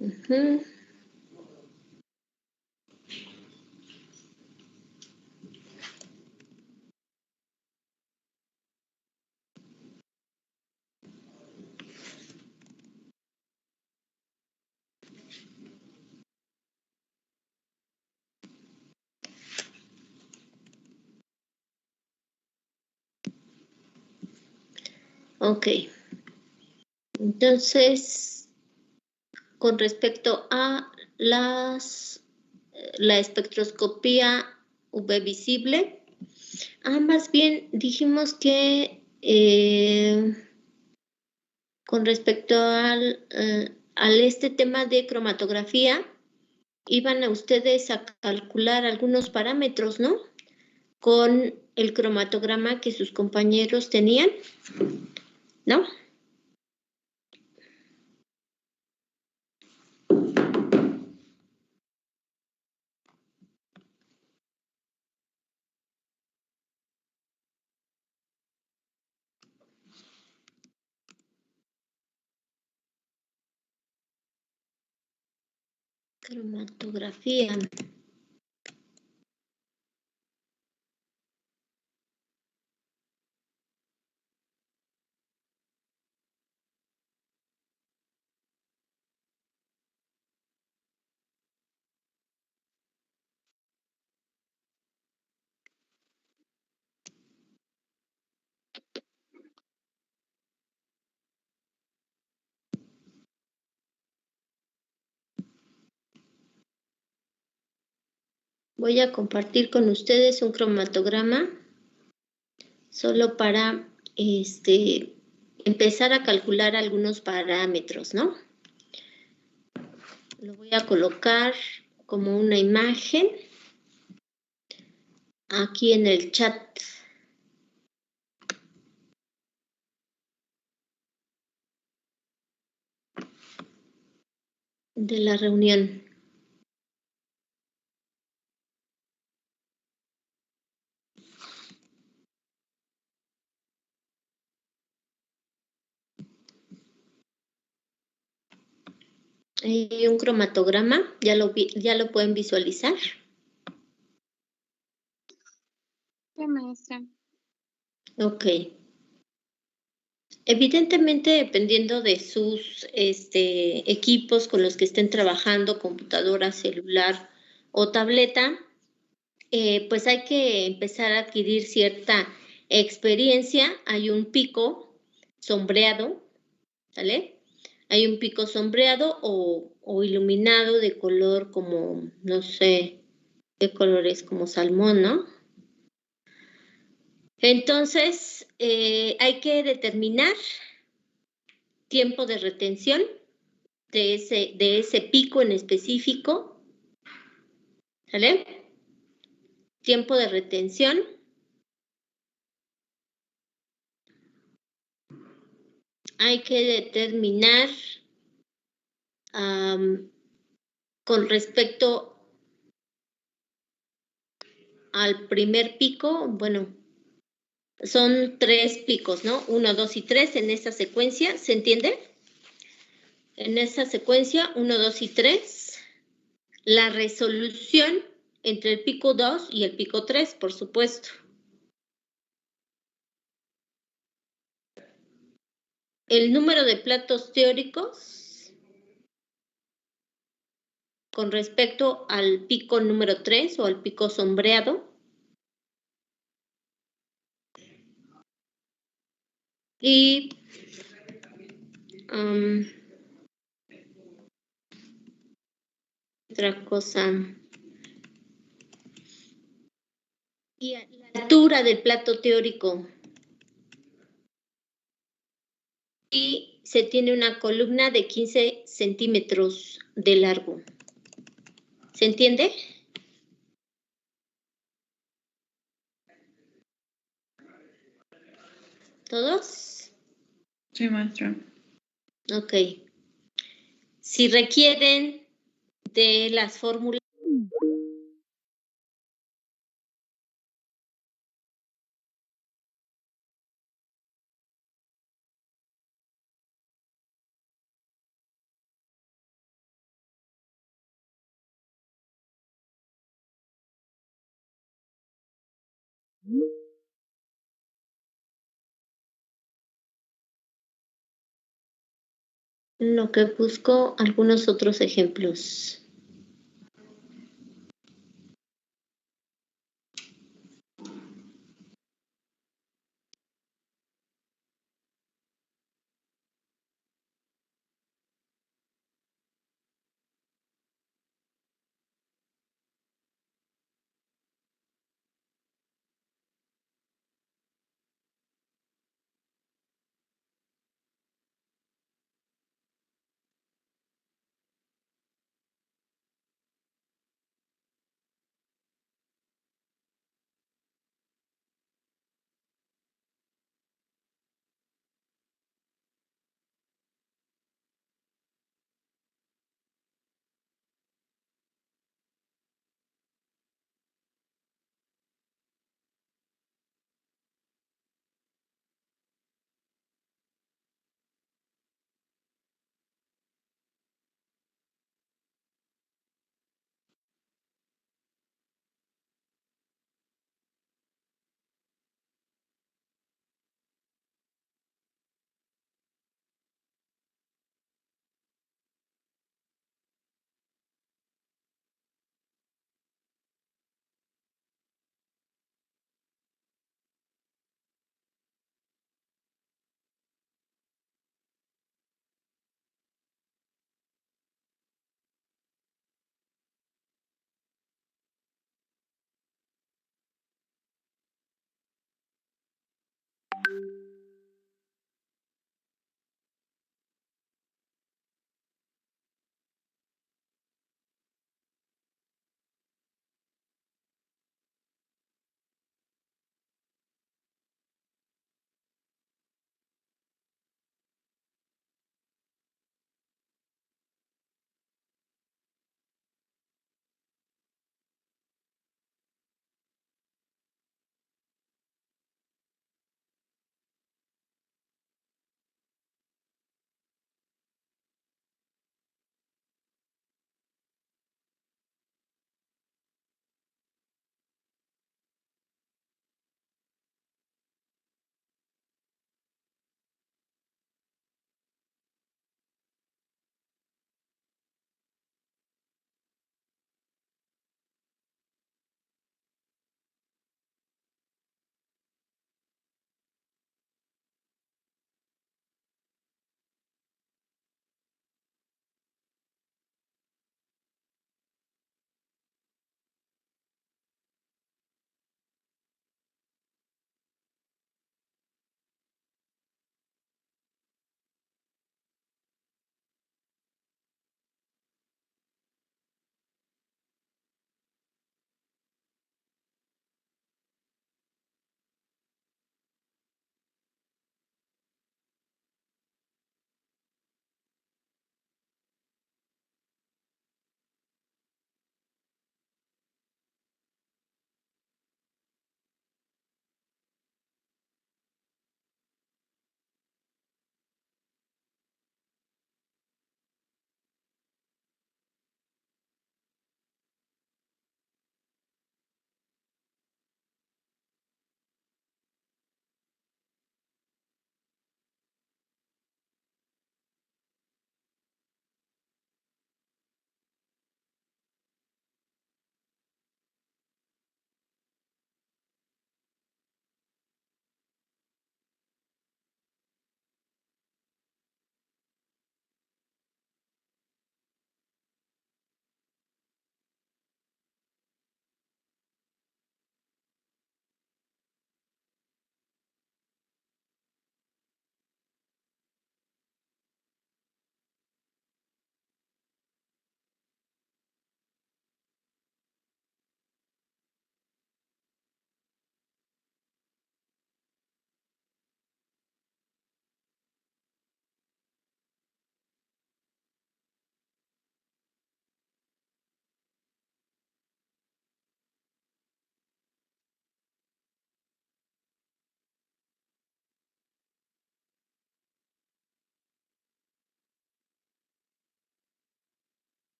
Ujú. Ok. Entonces, con respecto a la espectroscopía UV visible, más bien dijimos que con respecto al este tema de cromatografía, iban a ustedes a calcular algunos parámetros, ¿no? Con el cromatograma que sus compañeros tenían, ¿no? Cromatografía. Voy a compartir con ustedes un cromatograma solo para empezar a calcular algunos parámetros, ¿no? Lo voy a colocar como una imagen aquí en el chat. De la reunión. Hay un cromatograma, ya lo pueden visualizar. Sí, maestra. Ok. Evidentemente, dependiendo de sus equipos con los que estén trabajando, computadora, celular o tableta, pues hay que empezar a adquirir cierta experiencia. Hay un pico sombreado, ¿sale? Hay un pico sombreado o iluminado de color como, no sé, qué color es, como salmón, ¿no? Entonces, hay que determinar tiempo de retención de ese pico en específico, ¿sale? Tiempo de retención. Hay que determinar con respecto al primer pico, bueno, son 3 picos, ¿no? 1, 2 y 3 en esta secuencia, ¿se entiende? En esa secuencia, 1, 2 y 3, la resolución entre el pico 2 y el pico 3, por supuesto. El número de platos teóricos con respecto al pico número 3 o al pico sombreado. Y otra cosa. Y la altura del plato teórico. Y se tiene una columna de 15 centímetros de largo. ¿Se entiende? ¿Todos? Sí, maestra. Ok. Si requieren de las fórmulas lo que busco algunos otros ejemplos.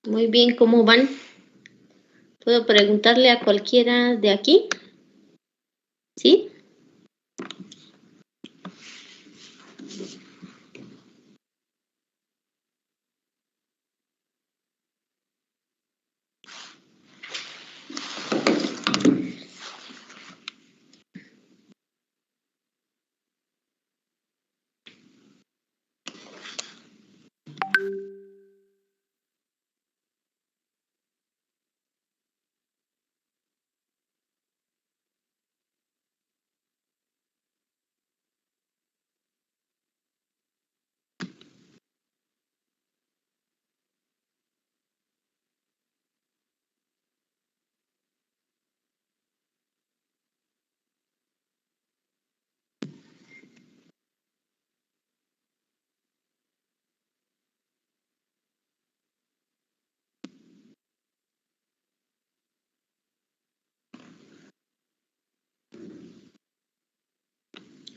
Muy bien, ¿cómo van? ¿Puedo preguntarle a cualquiera de aquí? ¿Sí?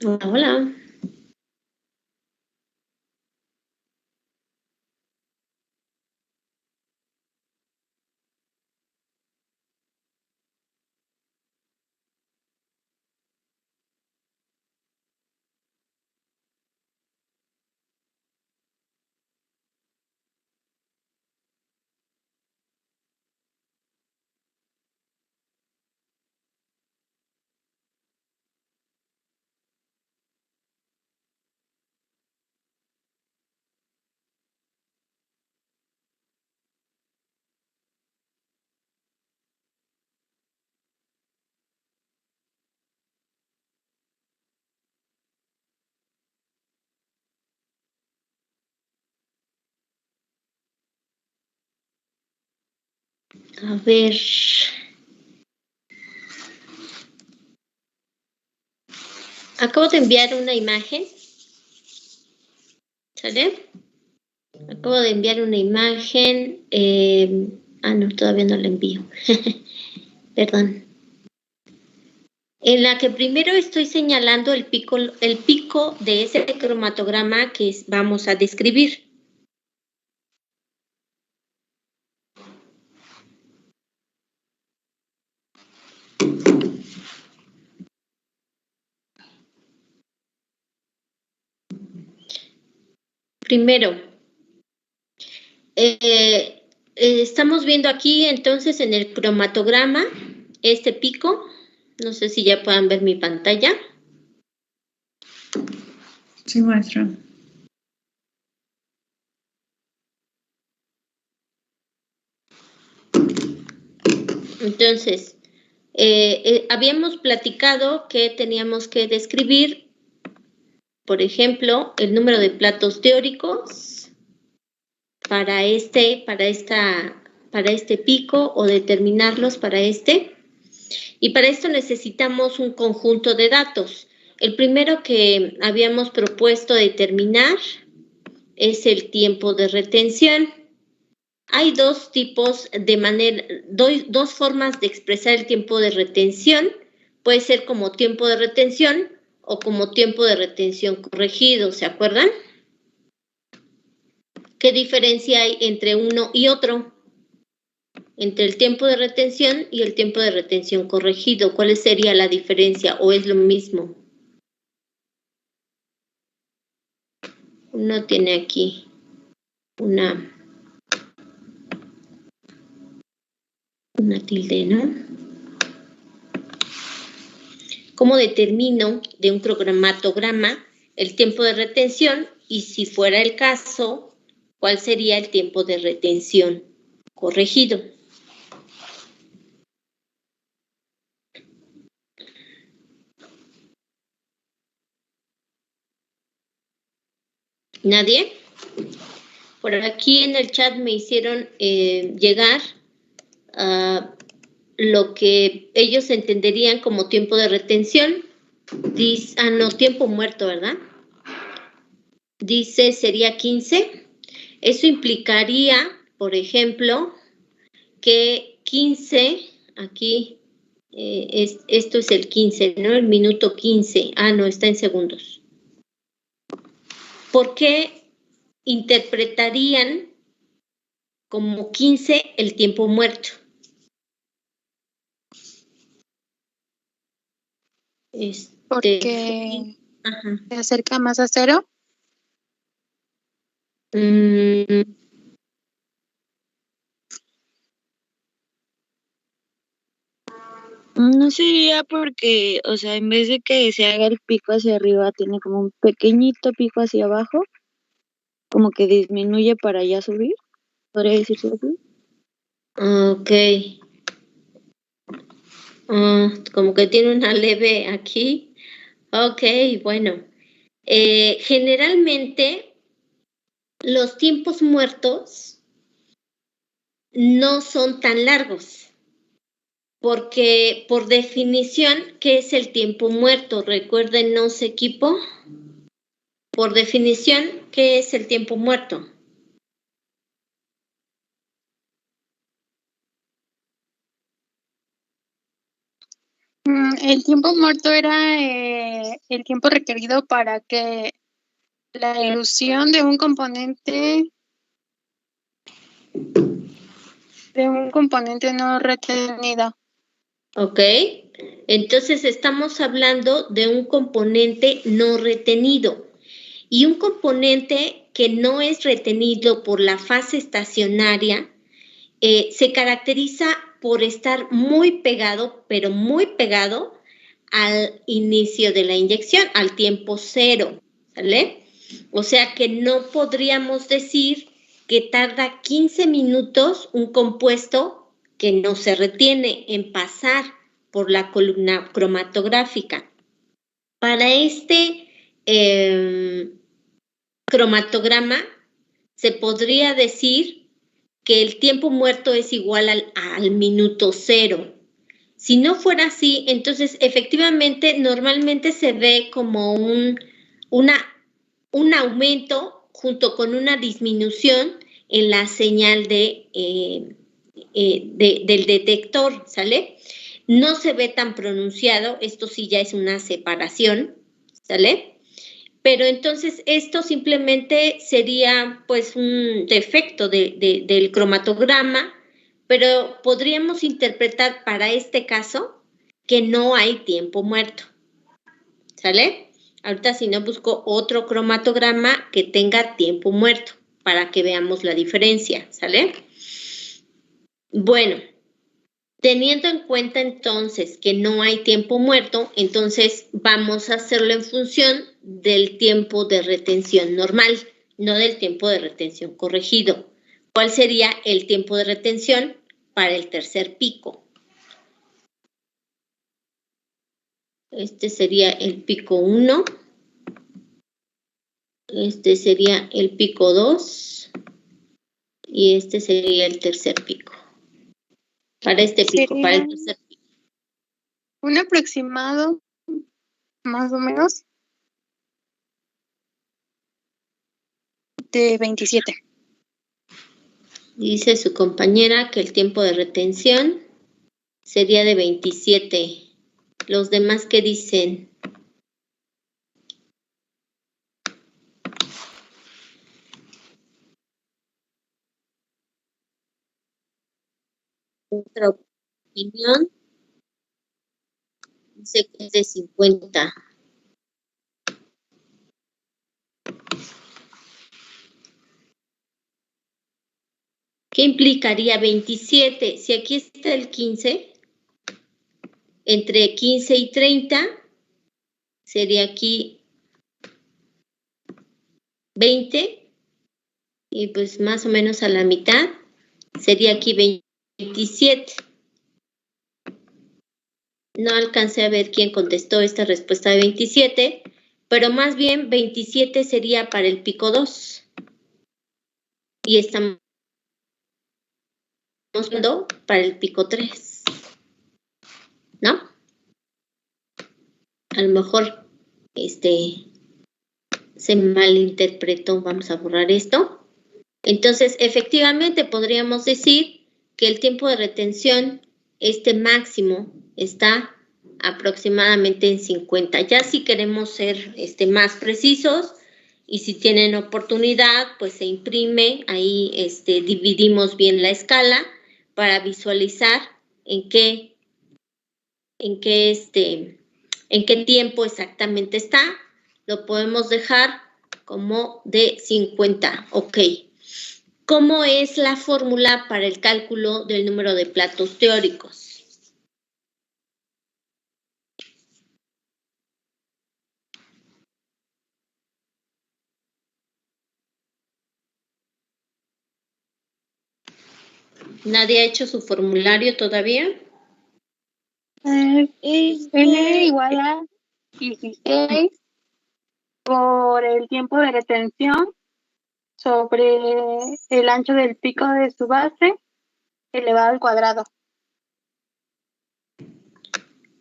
Hola, hola. A ver. Acabo de enviar una imagen. ¿Sale? Acabo de enviar una imagen. No, todavía no la envío. Perdón. En la que primero estoy señalando el pico de ese cromatograma que vamos a describir. Primero, estamos viendo aquí entonces en el cromatograma este pico. No sé si ya puedan ver mi pantalla. Sí, maestra. Entonces, habíamos platicado que teníamos que describir, por ejemplo, el número de platos teóricos para este pico o determinarlos para este. Y para esto necesitamos un conjunto de datos. El primero que habíamos propuesto determinar es el tiempo de retención. Hay dos formas de expresar el tiempo de retención. Puede ser como tiempo de retención o como tiempo de retención corregido, ¿se acuerdan? ¿Qué diferencia hay entre uno y otro? Entre el tiempo de retención y el tiempo de retención corregido. ¿Cuál sería la diferencia o es lo mismo? Uno tiene aquí una tilde, ¿no? ¿Cómo determino de un cromatograma el tiempo de retención? Y si fuera el caso, ¿cuál sería el tiempo de retención corregido? ¿Nadie? Por aquí en el chat me hicieron llegar a lo que ellos entenderían como tiempo de retención. No, tiempo muerto, ¿verdad? Dice, sería 15. Eso implicaría, por ejemplo, que 15, aquí, esto es el 15, ¿no? El minuto 15. No, está en segundos. ¿Por qué interpretarían como 15 el tiempo muerto. Porque se acerca más a 0. No sería porque, o sea, en vez de que se haga el pico hacia arriba, tiene como un pequeñito pico hacia abajo, como que disminuye para ya subir, ¿podría decirse así? Ok. Como que tiene una leve aquí. Ok, bueno. Generalmente los tiempos muertos no son tan largos. Porque por definición, ¿qué es el tiempo muerto? Recuérdenos, equipo. Por definición, ¿qué es el tiempo muerto? El tiempo muerto era el tiempo requerido para que la ilusión de un componente no retenido. Ok, entonces estamos hablando de un componente no retenido. Y un componente que no es retenido por la fase estacionaria se caracteriza por estar muy pegado, pero muy pegado al inicio de la inyección, al tiempo 0, ¿sale? O sea que no podríamos decir que tarda 15 minutos un compuesto que no se retiene en pasar por la columna cromatográfica. Para este cromatograma se podría decir que el tiempo muerto es igual al minuto 0. Si no fuera así, entonces efectivamente normalmente se ve como un aumento junto con una disminución en la señal del detector, ¿sale? No se ve tan pronunciado, esto sí ya es una separación, ¿sale? Pero entonces esto simplemente sería pues un defecto del cromatograma, pero podríamos interpretar para este caso que no hay tiempo muerto, ¿sale? Ahorita si no busco otro cromatograma que tenga tiempo muerto para que veamos la diferencia, ¿sale? Bueno, teniendo en cuenta entonces que no hay tiempo muerto, entonces vamos a hacerlo en función del tiempo de retención normal, no del tiempo de retención corregido. ¿Cuál sería el tiempo de retención para el tercer pico? Este sería el pico 1. Este sería el pico 2. Y este sería el tercer pico. Para este pico, para el tercer pico. Un aproximado, más o menos, de 27. Dice su compañera que el tiempo de retención sería de 27. ¿Los demás qué dicen? Otra opinión dice que es de 50. ¿Qué implicaría 27? Si aquí está el 15, entre 15 y 30, sería aquí 20, y pues más o menos a la mitad, sería aquí 27. No alcancé a ver quién contestó esta respuesta de 27, pero más bien 27 sería para el pico 2. Y estamos viendo para el pico 3. ¿No? A lo mejor se malinterpretó. Vamos a borrar esto. Entonces, efectivamente, podríamos decir que el tiempo de retención, máximo, está aproximadamente en 50. Ya si queremos ser más precisos, y si tienen oportunidad, pues se imprime, ahí dividimos bien la escala para visualizar en qué tiempo exactamente está. Lo podemos dejar como de 50, ok. ¿Cómo es la fórmula para el cálculo del número de platos teóricos? ¿Nadie ha hecho su formulario todavía? N igual a 16 por el tiempo de retención sobre el ancho del pico de su base elevado al cuadrado.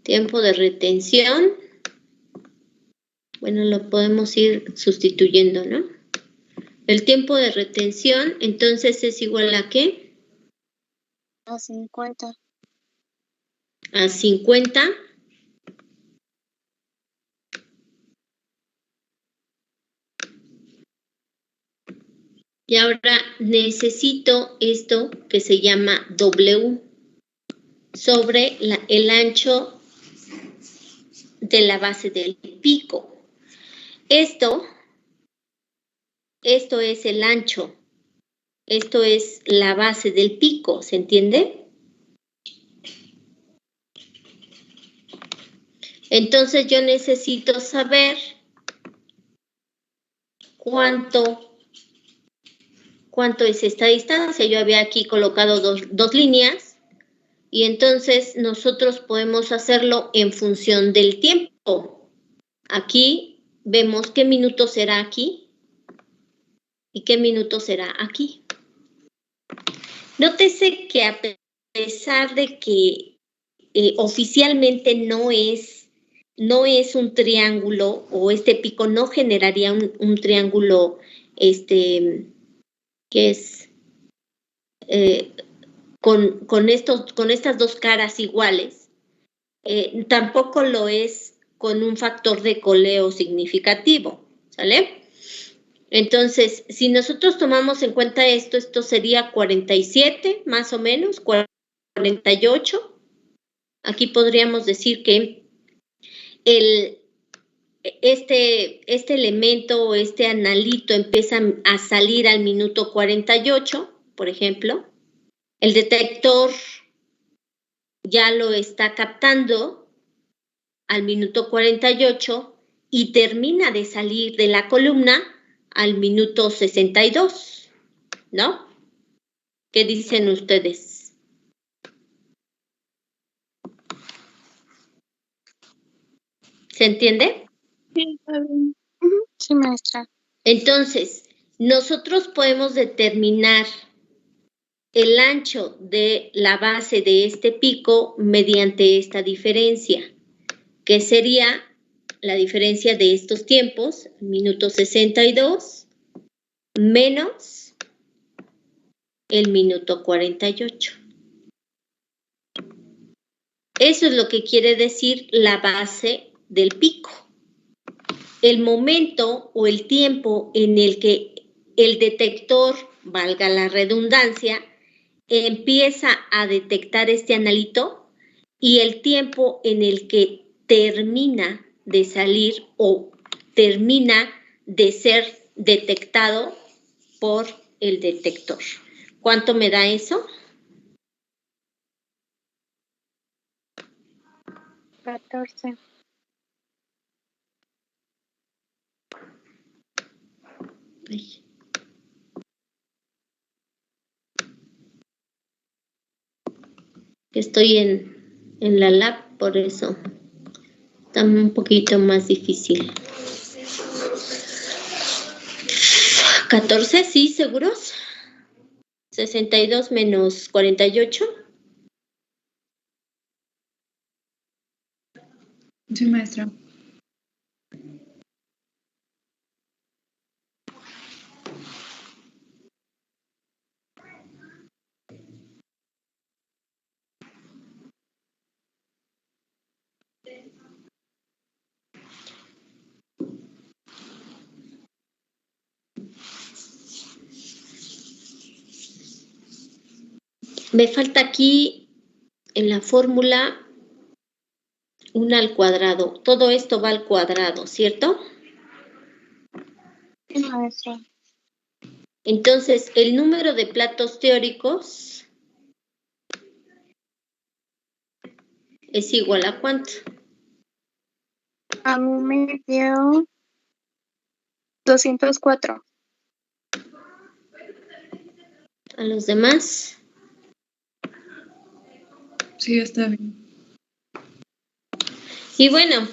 Tiempo de retención. Bueno, lo podemos ir sustituyendo, ¿no? El tiempo de retención, entonces, es igual a ¿qué? A 50. A 50. Y ahora necesito esto que se llama W sobre el ancho de la base del pico. Esto es el ancho. Esto es la base del pico, ¿se entiende? Entonces yo necesito saber cuánto es esta distancia. Yo había aquí colocado dos líneas y entonces nosotros podemos hacerlo en función del tiempo. Aquí vemos qué minuto será aquí y qué minuto será aquí. Nótese que a pesar de que oficialmente no es un triángulo, o este pico no generaría un triángulo que es con estas dos caras iguales, tampoco lo es con un factor de coleo significativo, ¿sale? Entonces, si nosotros tomamos en cuenta esto sería 47, más o menos, 48. Aquí podríamos decir que este elemento o este analito empieza a salir al minuto 48, por ejemplo. El detector ya lo está captando al minuto 48 y termina de salir de la columna al minuto 62, ¿no? ¿Qué dicen ustedes? ¿Se entiende? Sí, está bien. Sí, maestra. Entonces, nosotros podemos determinar el ancho de la base de este pico mediante esta diferencia, que sería la diferencia de estos tiempos, minuto 62 menos el minuto 48. Eso es lo que quiere decir la base del pico. El momento o el tiempo en el que el detector, valga la redundancia, empieza a detectar este analito, y el tiempo en el que termina de salir o termina de ser detectado por el detector. ¿Cuánto me da eso? 14. Ay. Estoy en la lab, por eso está un poquito más difícil. 14, sí, ¿seguros? 62 menos 48. Sí, maestra. Me falta aquí en la fórmula 1 al cuadrado. Todo esto va al cuadrado, ¿cierto? Sí, maestra. Entonces, el número de platos teóricos es igual a ¿cuánto? A mí me dio 204. ¿A los demás? Sí, está bien. Y bueno,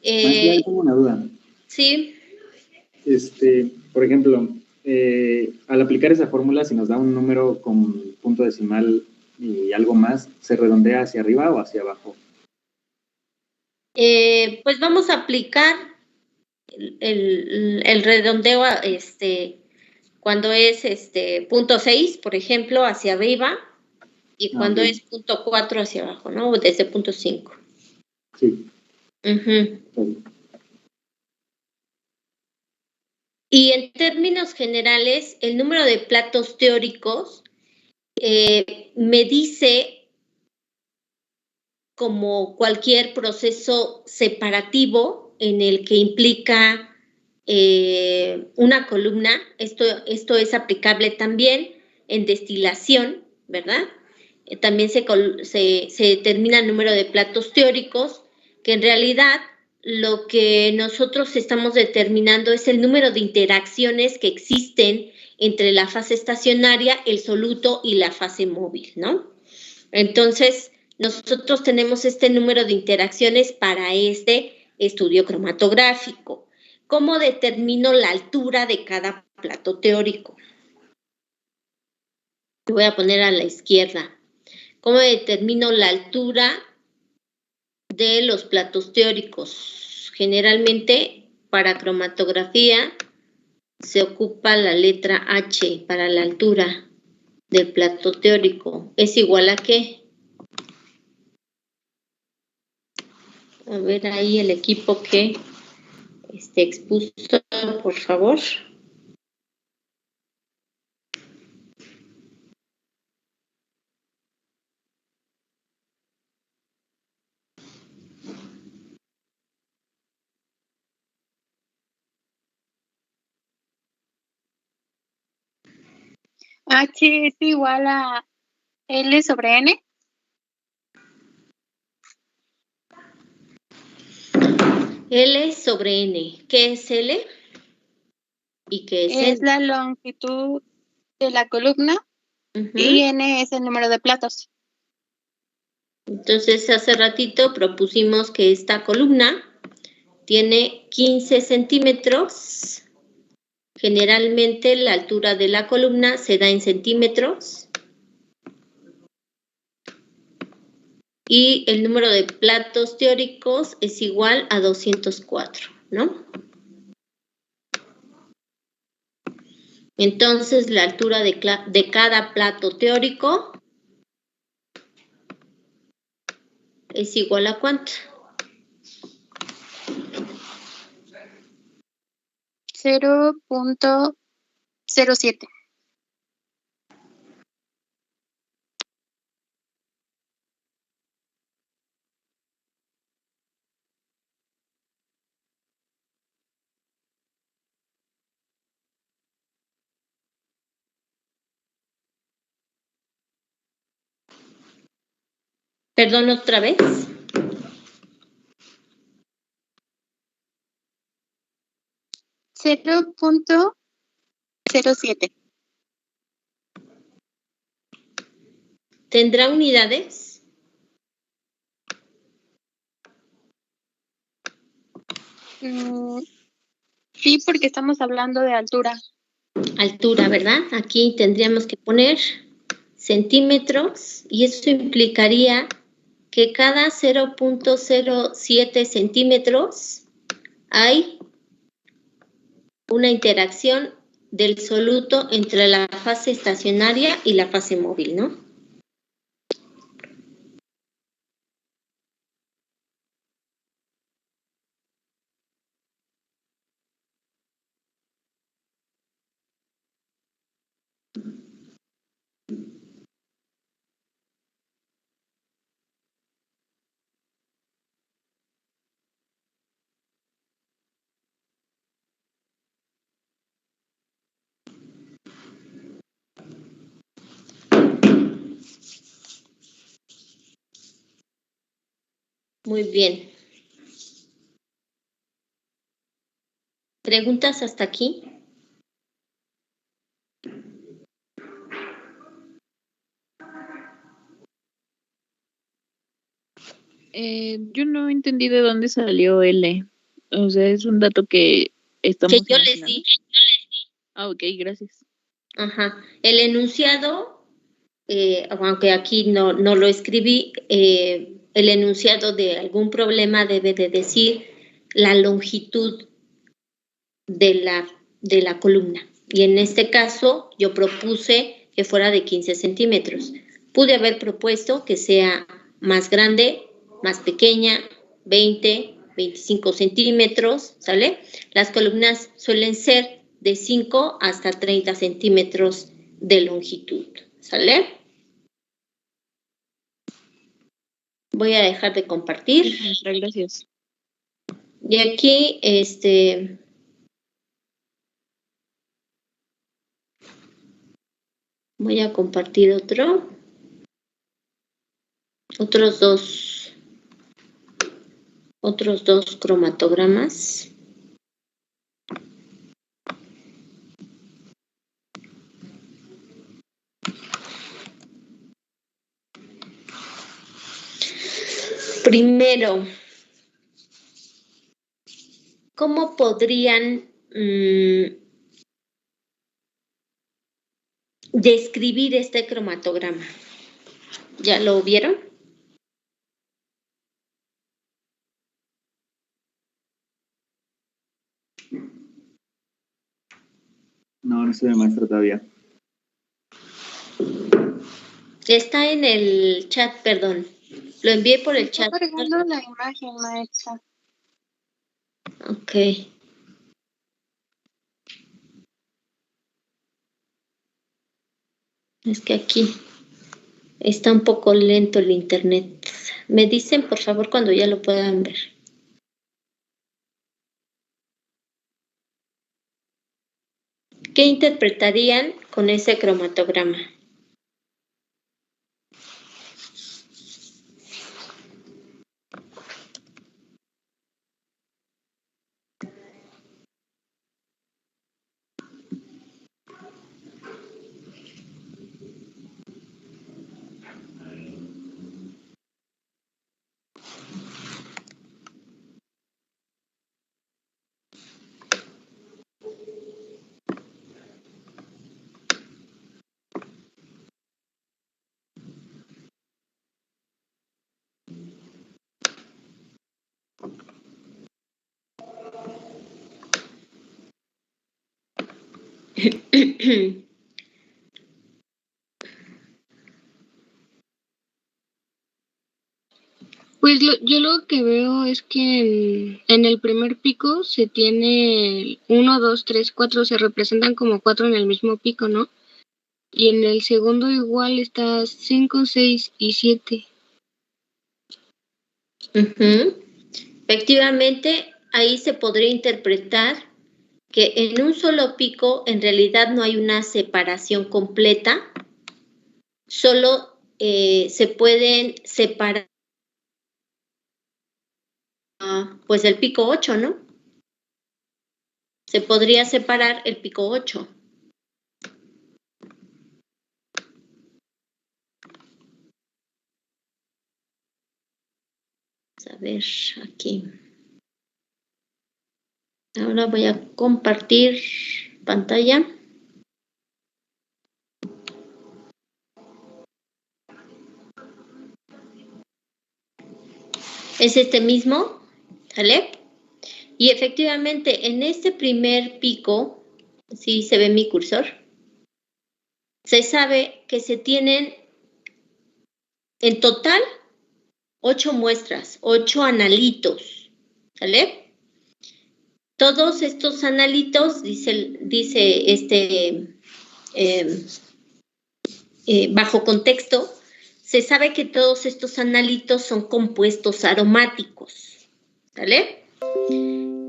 Maestra, tengo una duda. sí, Por ejemplo, al aplicar esa fórmula, si nos da un número con punto decimal y algo más, ¿se redondea hacia arriba o hacia abajo? pues vamos a aplicar el redondeo cuando es punto 6, por ejemplo, hacia arriba, y cuando Ok. es punto 4 hacia abajo, ¿no? Desde punto 5. Sí. Ujú. Y en términos generales, el número de platos teóricos me dice, como cualquier proceso separativo en el que implica una columna, esto es aplicable también en destilación, ¿verdad? También se determina el número de platos teóricos, que en realidad lo que nosotros estamos determinando es el número de interacciones que existen entre la fase estacionaria, el soluto y la fase móvil, ¿no? Entonces, nosotros tenemos este número de interacciones para este estudio cromatográfico. ¿Cómo determino la altura de cada plato teórico? Voy a poner a la izquierda. ¿Cómo determino la altura de los platos teóricos? Generalmente, para cromatografía, se ocupa la letra H para la altura del plato teórico. ¿Es igual a qué? A ver ahí el equipo que expuso, por favor. H es igual a L sobre N. L sobre N. ¿Qué es L? ¿Y qué es Es N? la longitud de la columna y N es el número de platos. Entonces, hace ratito propusimos que esta columna tiene 15 centímetros. Generalmente la altura de la columna se da en centímetros. Y el número de platos teóricos es igual a 204, ¿no? Entonces, la altura de cada plato teórico es igual a ¿cuánto? 0.07. Perdón, otra vez. 0.07. ¿Tendrá unidades? Sí, porque estamos hablando de altura. Altura, ¿verdad? Aquí tendríamos que poner centímetros y eso implicaría que cada 0.07 centímetros hay una interacción del soluto entre la fase estacionaria y la fase móvil, ¿no? Muy bien. ¿Preguntas hasta aquí? Yo no entendí de dónde salió L. O sea, es un dato que estamos Que yo les imaginando. di. Ah, ok, gracias. Ajá. El enunciado, aunque aquí no lo escribí, el enunciado de algún problema debe de decir la longitud de la columna. Y en este caso yo propuse que fuera de 15 centímetros. Pude haber propuesto que sea más grande, más pequeña, 20, 25 centímetros, ¿sale? Las columnas suelen ser de 5 hasta 30 centímetros de longitud, ¿sale? Voy a dejar de compartir. Gracias. Y aquí, voy a compartir otros dos cromatogramas. Primero, ¿cómo podrían describir este cromatograma? ¿Ya lo vieron? No se me muestra todavía. Está en el chat, perdón. Lo envié por el chat. Estoy cargando la imagen, maestra. Ok. Es que aquí está un poco lento el internet. Me dicen, por favor, cuando ya lo puedan ver. ¿Qué interpretarían con ese cromatograma? Pues yo lo que veo es que en el primer pico se tiene 1, 2, 3, 4, se representan como 4 en el mismo pico, ¿no? Y en el segundo igual está 5, 6 y 7. Efectivamente, ahí se podría interpretar que en un solo pico en realidad no hay una separación completa, solo se pueden separar pues el pico 8, ¿no? Se podría separar el pico 8. Vamos a ver aquí. Ahora voy a compartir pantalla. Es este mismo, ¿sale? Y efectivamente, en este primer pico, ¿sí se ve mi cursor? Se sabe que se tienen en total 8 muestras, 8 analitos, ¿sale? Todos estos analitos, dice bajo contexto, se sabe que todos estos analitos son compuestos aromáticos, ¿sale?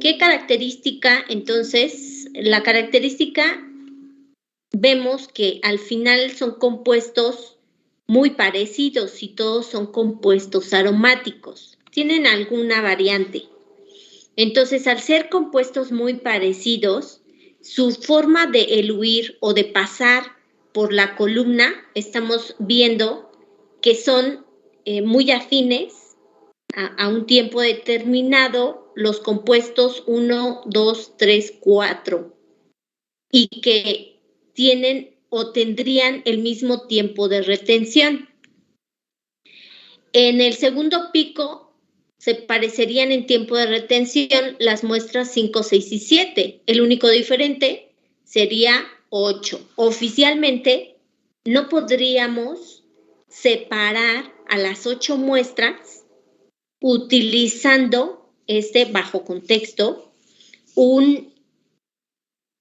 ¿Qué característica? Entonces, la característica, vemos que al final son compuestos muy parecidos y todos son compuestos aromáticos, tienen alguna variante. Entonces, al ser compuestos muy parecidos, su forma de eluir o de pasar por la columna, estamos viendo que son muy afines a un tiempo determinado, los compuestos 1, 2, 3, 4, y que tienen o tendrían el mismo tiempo de retención. En el segundo pico se parecerían en tiempo de retención las muestras 5, 6 y 7. El único diferente sería 8. Oficialmente no podríamos separar a las 8 muestras utilizando bajo contexto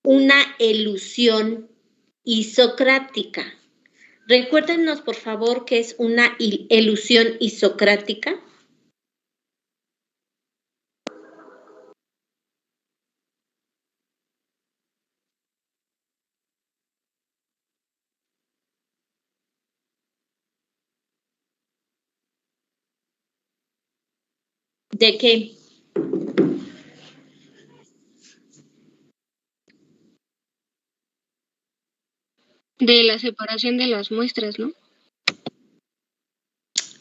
una elusión isocrática. Recuérdenos, por favor, qué es una elusión isocrática. ¿De qué? De la separación de las muestras, ¿no?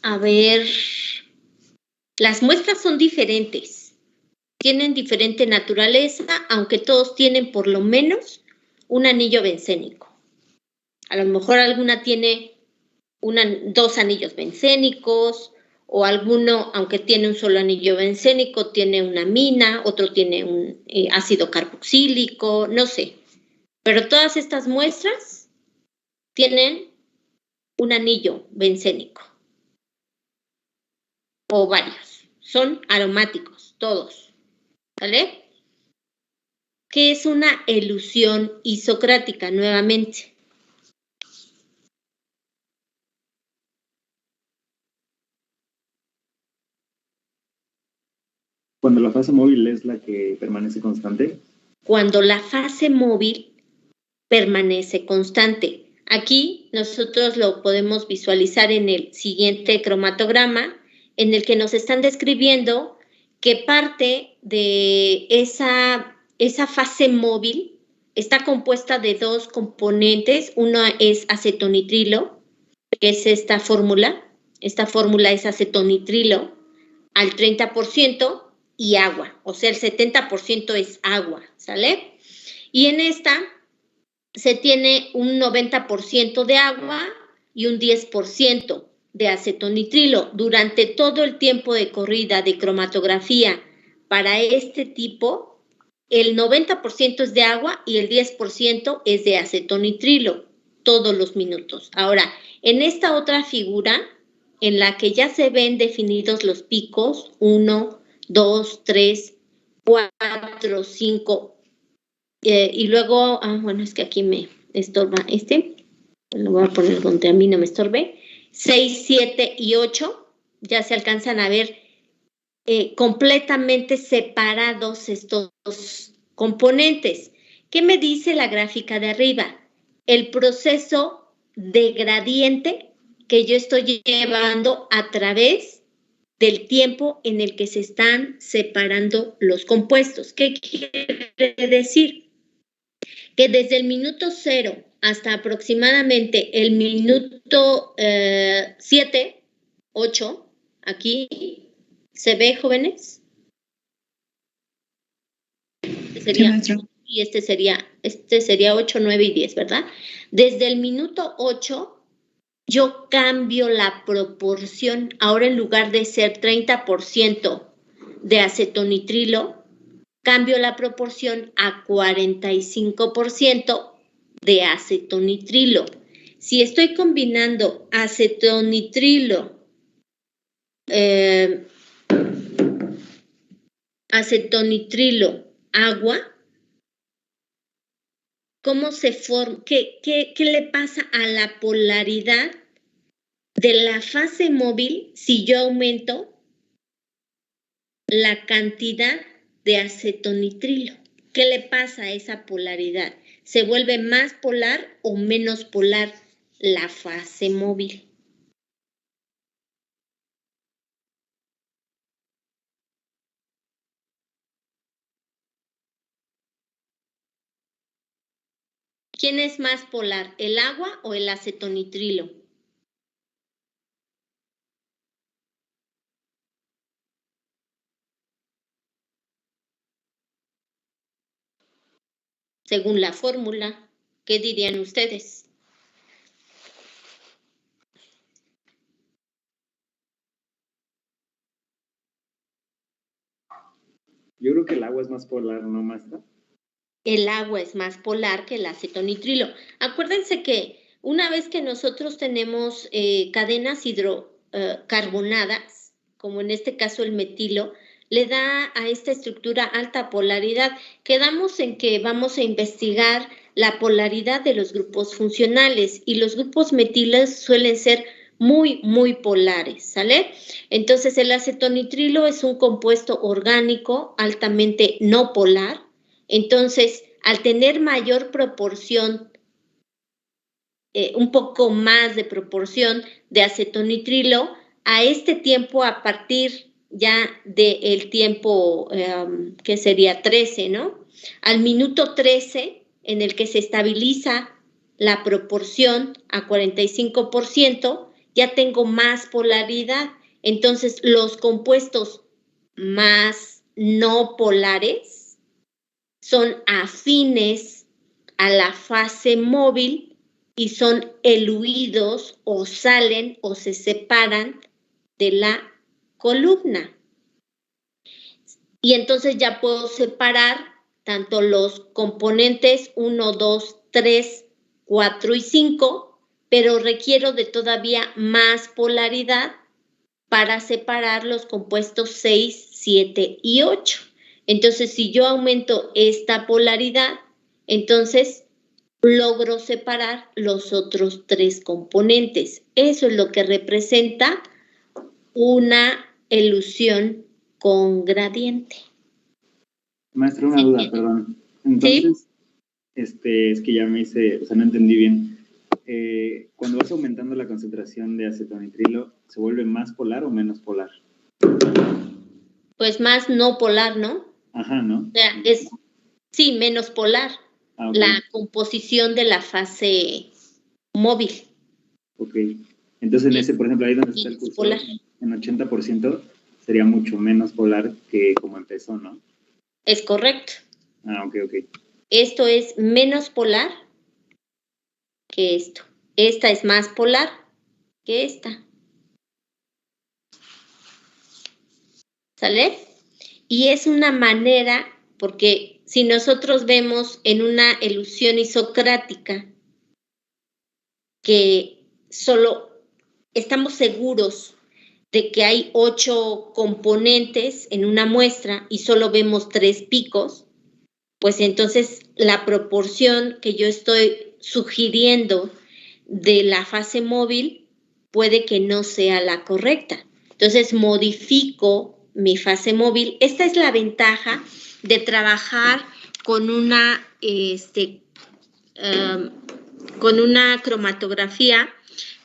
A ver, las muestras son diferentes, tienen diferente naturaleza, aunque todos tienen por lo menos un anillo bencénico. A lo mejor alguna tiene 2 anillos bencénicos, o alguno, aunque tiene un solo anillo bencénico, tiene una amina, otro tiene un ácido carboxílico, no sé. Pero todas estas muestras tienen un anillo bencénico. O varios. Son aromáticos, todos. ¿Vale? ¿Qué es una elusión isocrática? Nuevamente. Cuando la fase móvil es la que permanece constante. Cuando la fase móvil permanece constante. Aquí nosotros lo podemos visualizar en el siguiente cromatograma, en el que nos están describiendo que parte de esa fase móvil está compuesta de 2 componentes. Uno es acetonitrilo, que es esta fórmula. Esta fórmula es acetonitrilo al 30% y agua, o sea, el 70% es agua, ¿sale? Y en esta se tiene un 90% de agua y un 10% de acetonitrilo. Durante todo el tiempo de corrida de cromatografía para este tipo, el 90% es de agua y el 10% es de acetonitrilo, todos los minutos. Ahora, en esta otra figura, en la que ya se ven definidos los picos, 1, 2, 3, 4, 5, y luego, bueno, es que aquí me estorba lo voy a poner donde a mí no me estorbe, 6, 7 y 8, ya se alcanzan a ver completamente separados estos componentes. ¿Qué me dice la gráfica de arriba? El proceso de gradiente que yo estoy llevando a través del tiempo en el que se están separando los compuestos. ¿Qué quiere decir? Que desde el minuto 0 hasta aproximadamente el minuto 7, 8, aquí, ¿se ve, jóvenes? Y este sería 8, 9 y 10, ¿verdad? Desde el minuto 8, yo cambio la proporción. Ahora, en lugar de ser 30% de acetonitrilo, cambio la proporción a 45% de acetonitrilo. Si estoy combinando acetonitrilo, agua, ¿cómo se forma? ¿Qué le pasa a la polaridad de la fase móvil si yo aumento la cantidad de acetonitrilo? ¿Qué le pasa a esa polaridad? ¿Se vuelve más polar o menos polar la fase móvil? ¿Quién es más polar, el agua o el acetonitrilo? Según la fórmula, ¿qué dirían ustedes? Yo creo que el agua es más polar, ¿no, maestra? El agua es más polar que el acetonitrilo. Acuérdense que una vez que nosotros tenemos cadenas hidrocarbonadas, como en este caso el metilo, le da a esta estructura alta polaridad. Quedamos en que vamos a investigar la polaridad de los grupos funcionales y los grupos metilos suelen ser muy, muy polares, ¿sale? Entonces el acetonitrilo es un compuesto orgánico altamente no polar. Entonces, al tener mayor proporción, un poco más de proporción de acetonitrilo, a este tiempo, a partir ya del tiempo que sería 13, ¿no? Al minuto 13, en el que se estabiliza la proporción a 45%, ya tengo más polaridad. Entonces, los compuestos más no polares son afines a la fase móvil y son eluidos o salen o se separan de la columna. Y entonces ya puedo separar tanto los componentes 1, 2, 3, 4 y 5, pero requiero de todavía más polaridad para separar los compuestos 6, 7 y 8. Entonces, si yo aumento esta polaridad, entonces logro separar los otros 3 componentes. Eso es lo que representa una elusión con gradiente. Maestra, una duda, perdón. Entonces, ¿sí? Es que ya me hice, o sea, no entendí bien. Cuando vas aumentando la concentración de acetonitrilo, ¿se vuelve más polar o menos polar? Pues más no polar, ¿no? Ajá, ¿no? O sea, sí, menos polar. Okay. La composición de la fase móvil. Ok. Entonces, en ese, por ejemplo, ahí donde está el cursor, polar. En 80% sería mucho menos polar que como empezó, ¿no? Es correcto. Ah, ok. Esto es menos polar que esto. Esta es más polar que esta. ¿Sale? Y es una manera, porque si nosotros vemos en una elusión isocrática que solo estamos seguros de que hay 8 componentes en una muestra y solo vemos 3 picos, pues entonces la proporción que yo estoy sugiriendo de la fase móvil puede que no sea la correcta. Entonces modifico mi fase móvil. Esta es la ventaja de trabajar con una cromatografía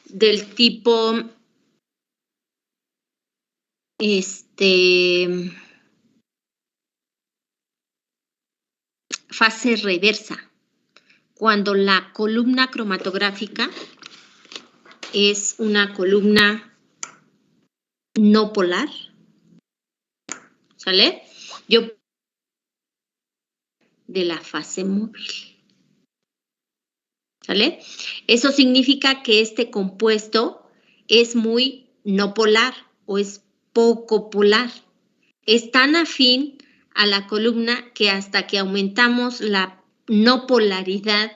del tipo fase reversa, cuando la columna cromatográfica es una columna no polar, ¿sale? Yo de la fase móvil, ¿sale? Eso significa que este compuesto es muy no polar o es poco polar. Es tan afín a la columna que hasta que aumentamos la no polaridad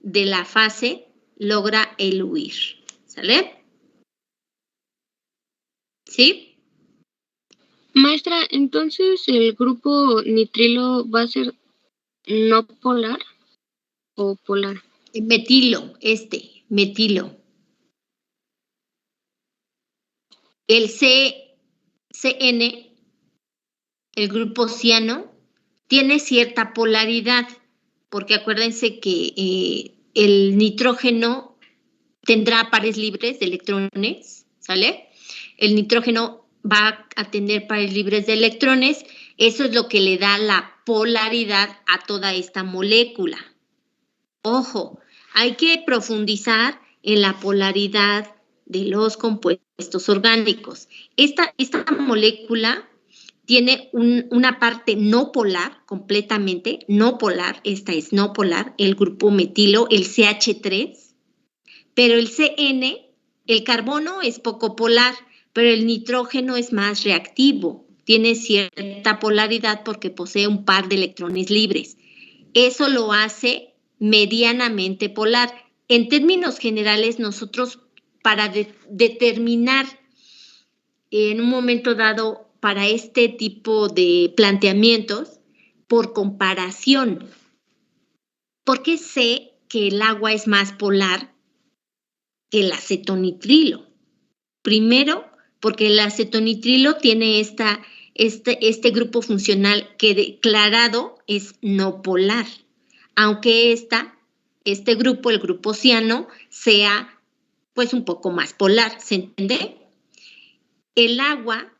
de la fase logra eluir, ¿sale? ¿Sí? Maestra, entonces el grupo nitrilo va a ser no polar o polar. Metilo. El CN, el grupo ciano, tiene cierta polaridad, porque acuérdense que el nitrógeno tendrá pares libres de electrones, ¿sale? El nitrógeno va a tener pares libres de electrones, eso es lo que le da la polaridad a toda esta molécula. ojo, hay que profundizar en la polaridad de los compuestos orgánicos. Esta molécula tiene una parte no polar, completamente no polar, esta es no polar, el grupo metilo, el CH3, pero el CN, el carbono es poco polar, pero el nitrógeno es más reactivo, tiene cierta polaridad porque posee un par de electrones libres. Eso lo hace medianamente polar. En términos generales, nosotros para determinar en un momento dado para este tipo de planteamientos, por comparación, ¿por qué sé que el agua es más polar que el acetonitrilo? Primero, porque el acetonitrilo tiene este grupo funcional que declarado es no polar, aunque este grupo, el grupo ciano, sea pues un poco más polar, ¿se entiende? El agua,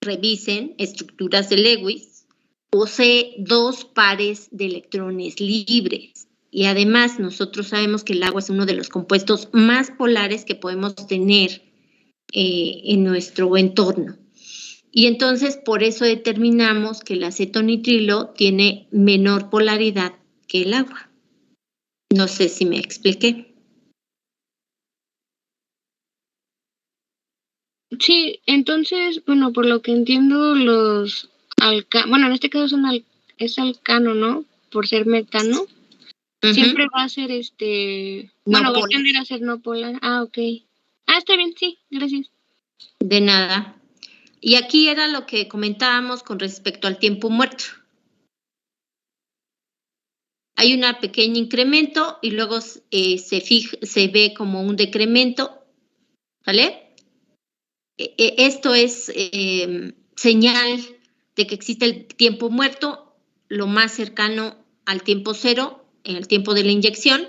revisen estructuras de Lewis, posee 2 pares de electrones libres. Y además nosotros sabemos que el agua es uno de los compuestos más polares que podemos tener en nuestro entorno. Y entonces por eso determinamos que el acetonitrilo tiene menor polaridad que el agua. No sé si me expliqué. Sí, entonces, bueno, por lo que entiendo, los bueno, en este caso es alcano, ¿no? Por ser metano. Siempre va a ser bueno, va a tender a ser no polar. Ah, ok. Ah, está bien, sí, gracias. De nada. Y aquí era lo que comentábamos con respecto al tiempo muerto. Hay un pequeño incremento y luego se ve como un decremento, ¿vale? Esto es señal de que existe el tiempo muerto, lo más cercano al tiempo cero, en el tiempo de la inyección,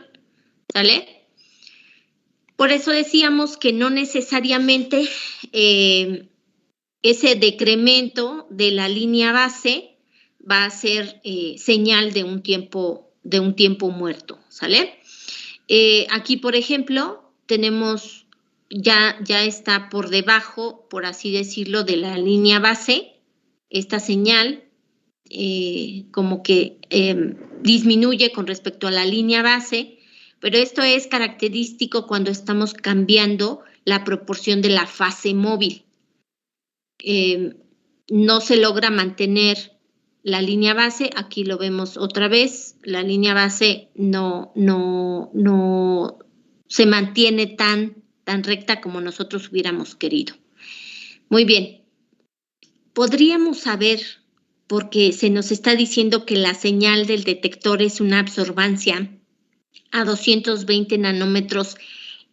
¿sale? Por eso decíamos que no necesariamente ese decremento de la línea base va a ser señal de un tiempo muerto, ¿sale? Aquí, por ejemplo, tenemos ya está por debajo, por así decirlo, de la línea base, esta señal como que disminuye con respecto a la línea base, pero esto es característico cuando estamos cambiando la proporción de la fase móvil. No se logra mantener la línea base, aquí lo vemos otra vez, la línea base no se mantiene tan recta como nosotros hubiéramos querido. Muy bien, podríamos saber, porque se nos está diciendo que la señal del detector es una absorbancia a 220 nanómetros,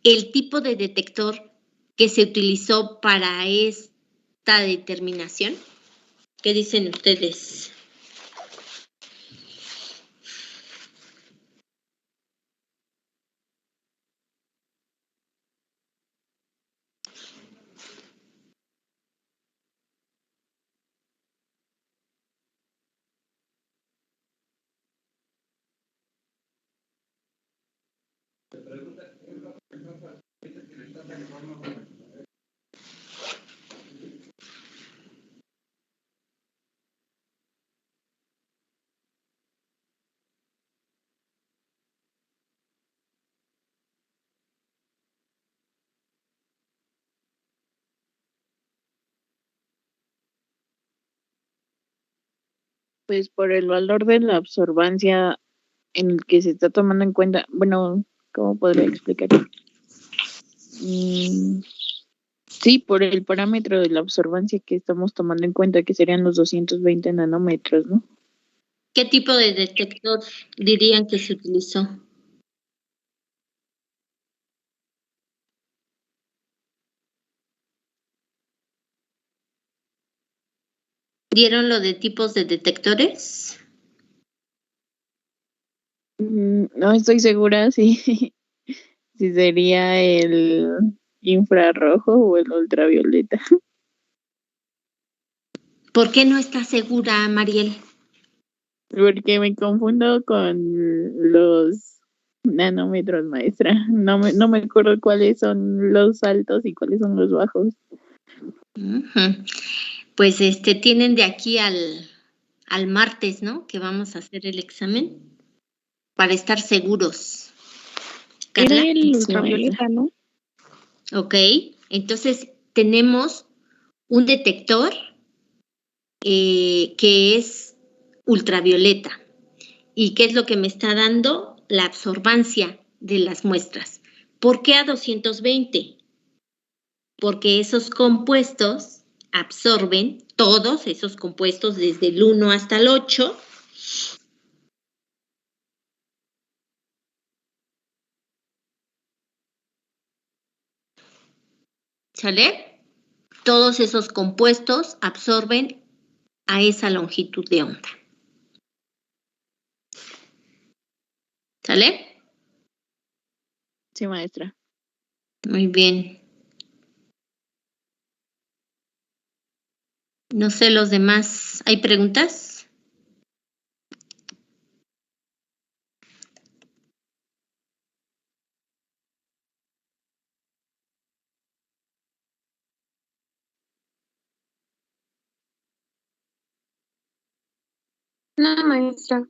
el tipo de detector que se utilizó para esta determinación. ¿Qué dicen ustedes? Pues por el valor de la absorbancia en el que se está tomando en cuenta, bueno, ¿cómo podría explicar? Sí, por el parámetro de la absorbancia que estamos tomando en cuenta, que serían los 220 nanómetros, ¿no? ¿Qué tipo de detector dirían que se utilizó? ¿Dieron lo de tipos de detectores? No estoy segura si sería el infrarrojo o el ultravioleta. ¿Por qué no estás segura, Mariel? Porque me confundo con los nanómetros, maestra. No me acuerdo cuáles son los altos y cuáles son los bajos. Ujú. Pues tienen de aquí al martes, ¿no? Que vamos a hacer el examen para estar seguros. Era Carla. el ultravioleta, ¿no? Ok, entonces tenemos un detector que es ultravioleta. ¿Y qué es lo que me está dando? La absorbancia de las muestras. ¿Por qué a 220? Porque esos compuestos absorben, todos esos compuestos desde el 1 hasta el 8, ¿sale? Todos esos compuestos absorben a esa longitud de onda. ¿Sale? Sí, maestra. Muy bien. No sé los demás. ¿Hay preguntas? No, maestra.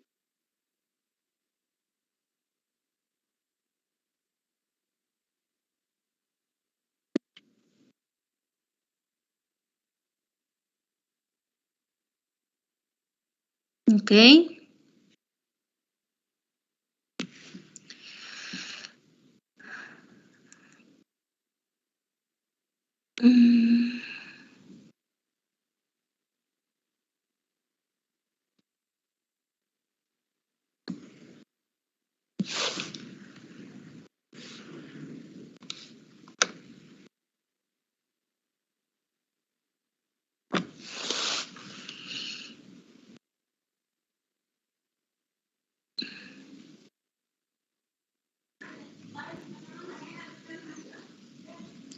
Ok. Mm.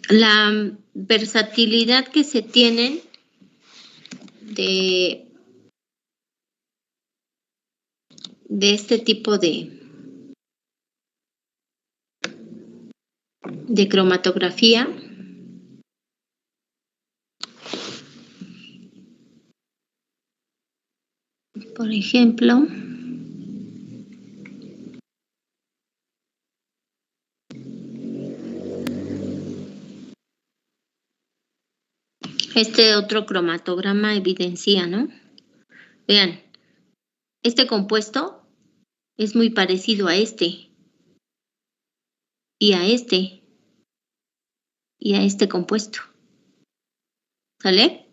La versatilidad que se tienen de este tipo de cromatografía. Por ejemplo, este otro cromatograma evidencia, ¿no? Vean, este compuesto es muy parecido a este y a este y a este compuesto. ¿Sale?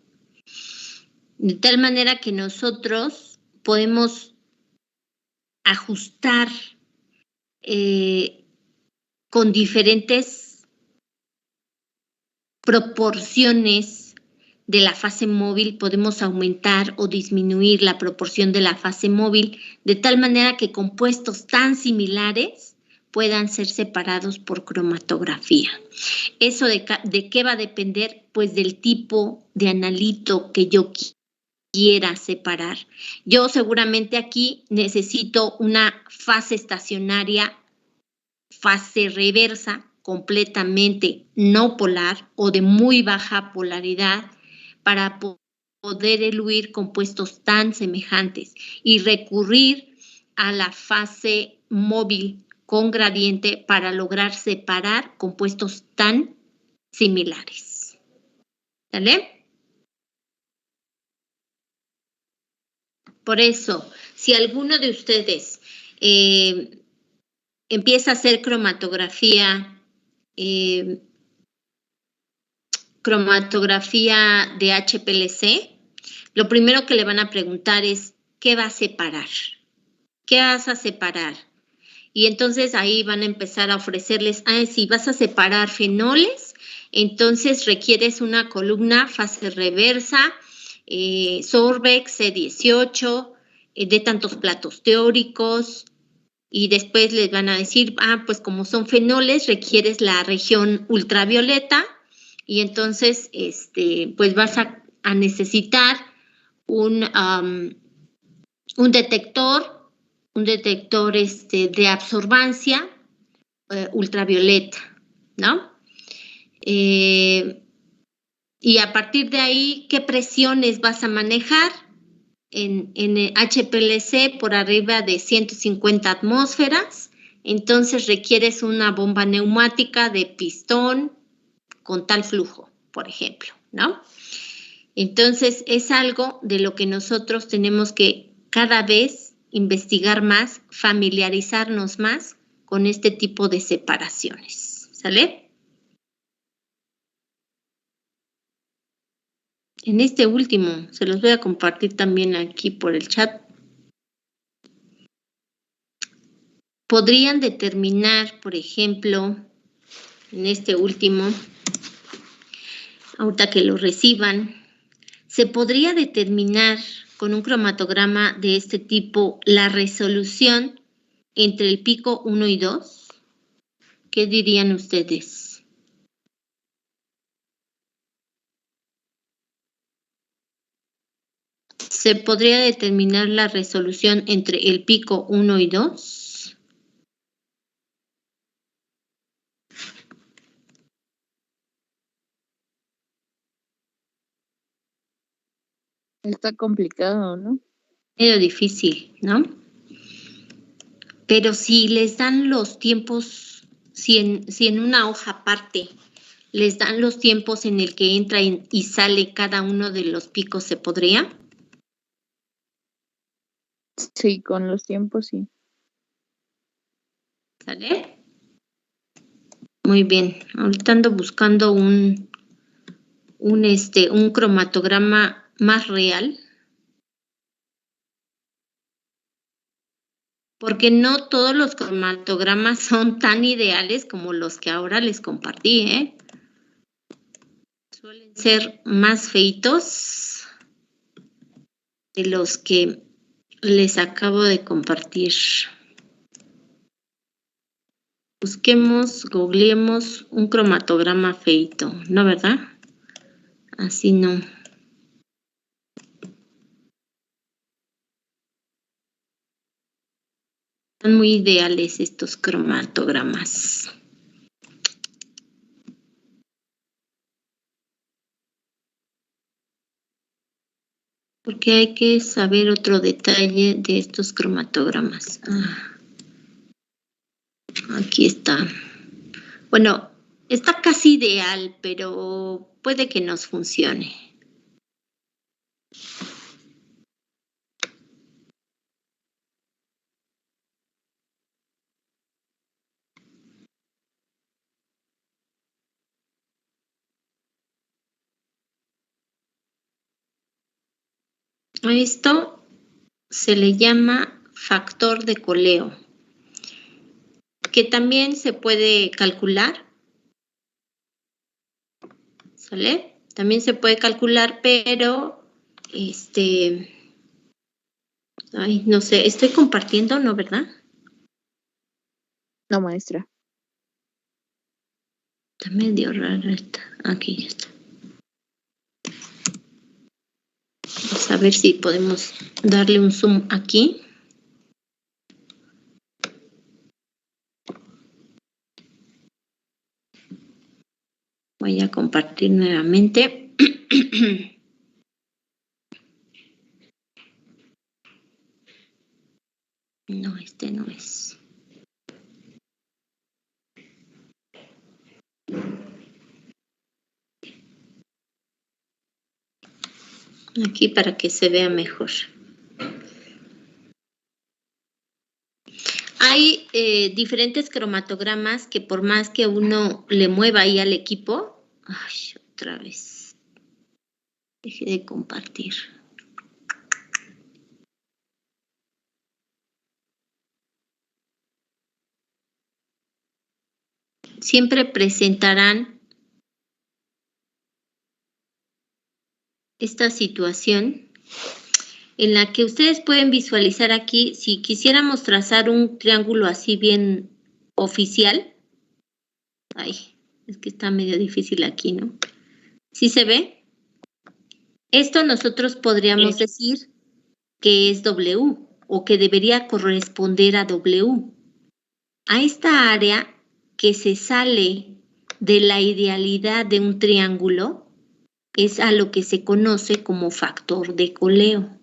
De tal manera que nosotros podemos ajustar con diferentes proporciones de la fase móvil, podemos aumentar o disminuir la proporción de la fase móvil, de tal manera que compuestos tan similares puedan ser separados por cromatografía. ¿Eso de qué va a depender? Pues del tipo de analito que yo quiera separar. Yo seguramente aquí necesito una fase estacionaria, fase reversa, completamente no polar o de muy baja polaridad para poder eluir compuestos tan semejantes y recurrir a la fase móvil con gradiente para lograr separar compuestos tan similares. ¿Sale? Por eso, si alguno de ustedes empieza a hacer cromatografía de HPLC, lo primero que le van a preguntar es, ¿qué va a separar? ¿Qué vas a separar? Y entonces ahí van a empezar a ofrecerles, si vas a separar fenoles, entonces requieres una columna fase reversa, Sorbex C18, de tantos platos teóricos, y después les van a decir, pues como son fenoles, requieres la región ultravioleta, y entonces, pues vas a necesitar un detector de absorbancia ultravioleta, ¿no? Y a partir de ahí, ¿qué presiones vas a manejar? En HPLC por arriba de 150 atmósferas, entonces requieres una bomba neumática de pistón con tal flujo, por ejemplo, ¿no? Entonces, es algo de lo que nosotros tenemos que cada vez investigar más, familiarizarnos más con este tipo de separaciones, ¿sale? En este último, se los voy a compartir también aquí por el chat. Podrían determinar, por ejemplo, en este último, ahorita que lo reciban, se podría determinar con un cromatograma de este tipo la resolución entre el pico 1 y 2. ¿Qué dirían ustedes? ¿Se podría determinar la resolución entre el pico 1 y 2? Está complicado, ¿no? Medio difícil, ¿no? Pero si les dan los tiempos, si en una hoja aparte les dan los tiempos en el que entra y sale cada uno de los picos, ¿se podría? Sí, con los tiempos sí. ¿Sale? Muy bien. Ahorita ando buscando un cromatograma más real. Porque no todos los cromatogramas son tan ideales como los que ahora les compartí, ¿eh? Suelen ser más feitos de los que les acabo de compartir. Busquemos, googleemos un cromatograma feito, ¿no, verdad? Así no. Son muy ideales estos cromatogramas. Porque hay que saber otro detalle de estos cromatogramas. Aquí está. Bueno, está casi ideal, pero puede que nos funcione. A esto se le llama factor de coleo, que también se puede calcular, ¿sale? También se puede calcular, pero ay, no sé, estoy compartiendo, ¿no, verdad? No, maestra. Está medio raro esta. Aquí ya está. Vamos a ver si podemos darle un zoom aquí. Voy a compartir nuevamente. No, este no es. Aquí para que se vea mejor. Hay diferentes cromatogramas que por más que uno le mueva ahí al equipo, ay, otra vez, dejé de compartir. Siempre presentarán esta situación en la que ustedes pueden visualizar aquí, si quisiéramos trazar un triángulo así bien oficial. Ay, es que está medio difícil aquí, ¿no? ¿Sí se ve? Esto nosotros podríamos decir que es W, o que debería corresponder a W. A esta área que se sale de la idealidad de un triángulo es a lo que se conoce como factor de coleo.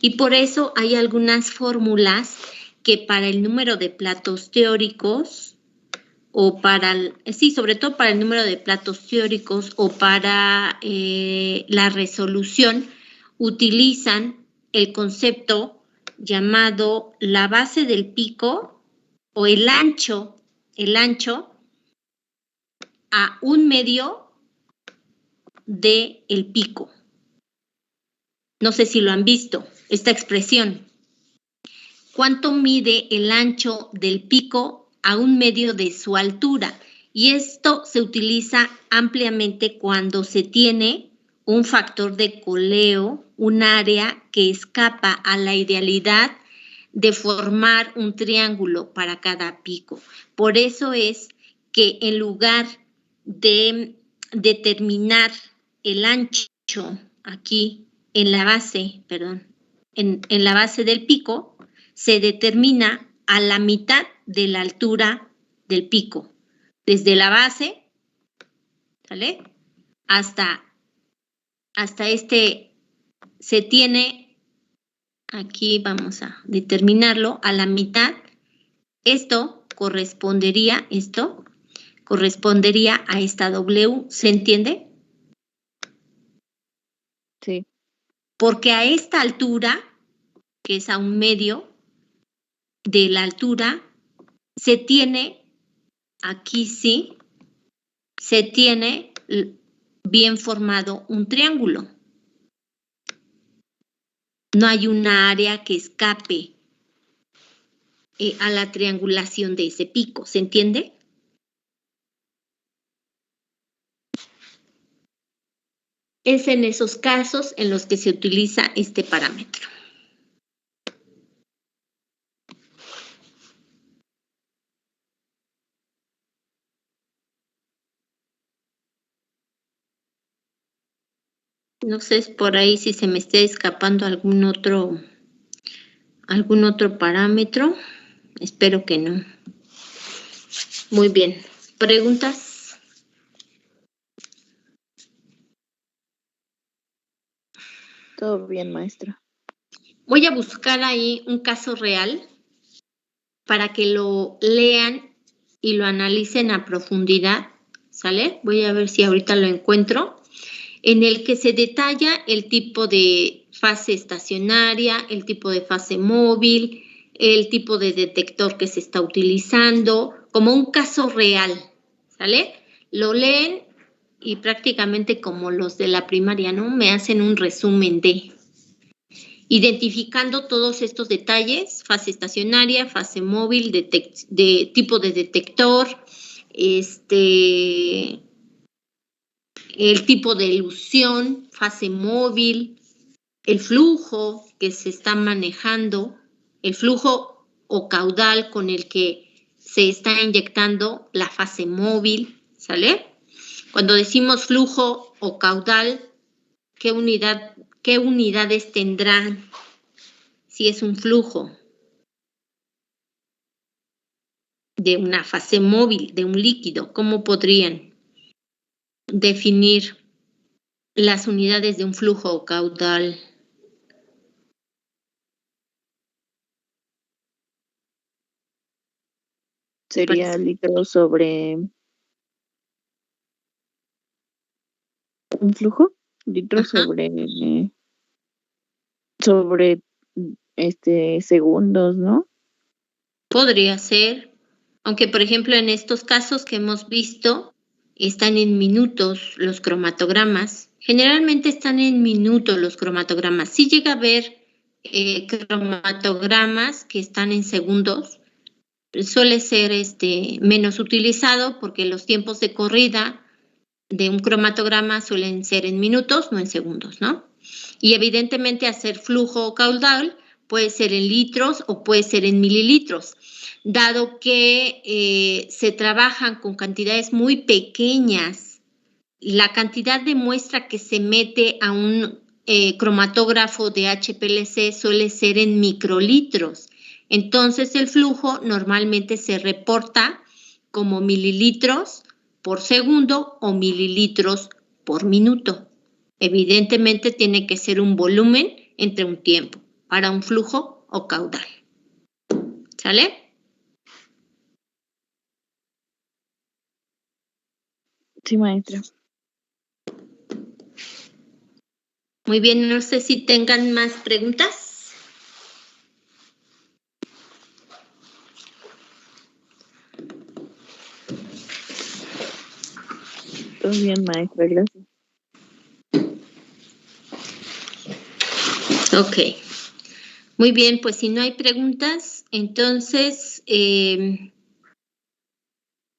Y por eso hay algunas fórmulas que para el número de platos teóricos o sobre todo para el número de platos teóricos o para la resolución utilizan el concepto llamado la base del pico o el ancho a 1/2 del pico. No sé si lo han visto, esta expresión. ¿Cuánto mide el ancho del pico a 1/2 de su altura? Y esto se utiliza ampliamente cuando se tiene un factor de coleo, un área que escapa a la idealidad de formar un triángulo para cada pico. Por eso es que en lugar de determinar el ancho aquí en la base, en la base del pico, se determina a la mitad de la altura del pico. Desde la base, ¿sale? Hasta se tiene, aquí vamos a determinarlo, a la mitad. Esto correspondería a esta W, ¿se entiende? Sí. Porque a esta altura, que es a 1/2 de la altura, se tiene, aquí sí, se tiene bien formado un triángulo. No hay una área que escape a la triangulación de ese pico, ¿se entiende? Es en esos casos en los que se utiliza este parámetro. No sé por ahí si se me está escapando algún otro parámetro. Espero que no. Muy bien. ¿Preguntas? Todo bien, maestra. Voy a buscar ahí un caso real para que lo lean y lo analicen a profundidad, ¿sale? Voy a ver si ahorita lo encuentro, en el que se detalla el tipo de fase estacionaria, el tipo de fase móvil, el tipo de detector que se está utilizando, como un caso real, ¿sale? Lo leen y prácticamente como los de la primaria, ¿no? Me hacen un resumen identificando todos estos detalles, fase estacionaria, fase móvil, de tipo de detector, el tipo de elusión, fase móvil, el flujo que se está manejando, el flujo o caudal con el que se está inyectando la fase móvil, ¿sale? Cuando decimos flujo o caudal, ¿qué unidades tendrán si es un flujo de una fase móvil, de un líquido? ¿Cómo podrían definir las unidades de un flujo o caudal? Sería litros sobre un flujo, litros sobre segundos, ¿no? Podría ser, aunque por ejemplo en estos casos que hemos visto están en minutos los cromatogramas. Generalmente están en minutos los cromatogramas. Sí llega a haber cromatogramas que están en segundos. Suele ser menos utilizado porque los tiempos de corrida de un cromatograma suelen ser en minutos, no en segundos, ¿no? Y evidentemente hacer flujo o caudal puede ser en litros o puede ser en mililitros, dado que se trabajan con cantidades muy pequeñas. La cantidad de muestra que se mete a un cromatógrafo de HPLC suele ser en microlitros. Entonces, el flujo normalmente se reporta como mililitros por segundo o mililitros por minuto. Evidentemente, tiene que ser un volumen entre un tiempo para un flujo o caudal. ¿Sale? Sí, maestra. Muy bien, no sé si tengan más preguntas. Todo bien, maestra, gracias. Ok. Muy bien, pues si no hay preguntas, entonces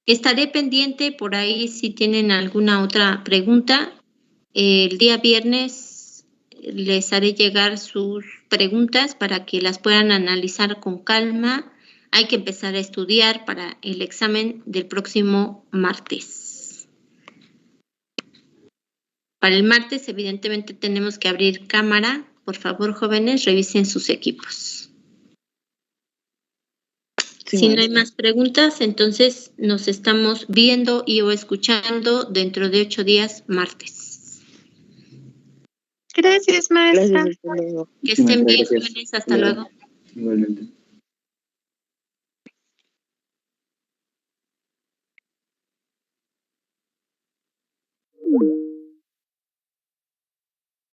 estaré pendiente por ahí si tienen alguna otra pregunta. El día viernes les haré llegar sus preguntas para que las puedan analizar con calma. Hay que empezar a estudiar para el examen del próximo martes. Para el martes, evidentemente, tenemos que abrir cámara. Por favor, jóvenes, revisen sus equipos. Sí, si no hay maestra. más preguntas, entonces nos estamos viendo y o escuchando dentro de 8 días, martes. Gracias, maestra. Gracias, hasta luego. Que Sí, estén maestra, bien, gracias. jóvenes. Hasta luego. Igualmente.